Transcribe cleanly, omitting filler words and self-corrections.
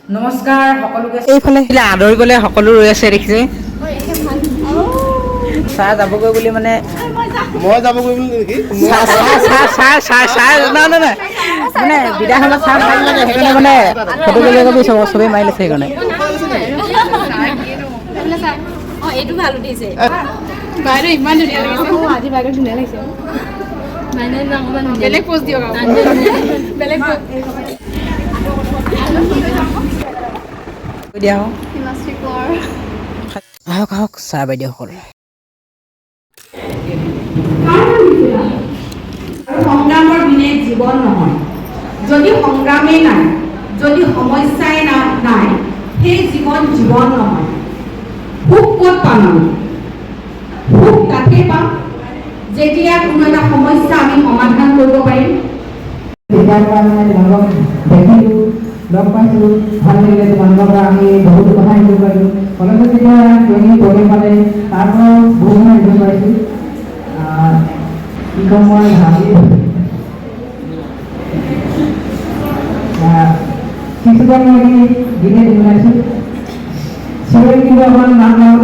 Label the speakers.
Speaker 1: নমস্কাৰ সকলোকে এইফালে আদৰিবলৈ সকলো ৰৈ আছে দেখিছে চাহ যাবগৈ বুলি মানে
Speaker 2: মই যাবগৈ বুলি নেকি
Speaker 1: চাহ মানে বিদায় সময়ত চাহ মাৰি লাগে সেইকাৰণে মানে ফটো তুলিবলৈ চবেই মাৰি লৈছে সেইকাৰণে
Speaker 3: এইটো ভাল উঠিছে বাইদেউ ইমান ধুনীয়া লাগিছে আজি বাইদেউ ধুনীয়া লাগিছে বেলেগ পোজ দিয়ক বেলেগ
Speaker 1: দিয়া আহক আহক ছাৰ বাইদেউসকল
Speaker 4: সংগ্ৰামৰ বিনে জীৱন নহয় যদি সংগ্ৰামেই নাই যদি সমস্যাই নাই সেই জীৱন নহয় সুখ ক'ত পাম আমি সুখ তাতেই পাম যেতিয়া কোনো এটা সমস্যা আমি সমাধান কৰিব পাৰিম
Speaker 5: তেতিয়াৰ পৰা মানে তোমালোকক দেখিলোঁ লগ পাইছিলোঁ ভাল লাগিলে তোমালোকৰ পৰা আমি বহুতো কথা শিকিব পাৰিলোঁ কলেজত যেতিয়া ট্ৰেইনিং কৰি পালে তাৰ পৰাও বহুত কথা শিকিব পাৰিছোঁ কি ক'ম মই ভাবি কিছুমান মই দিনে বনাইছোঁ চিঞৰি কিন্তু অকণমান নাম নাম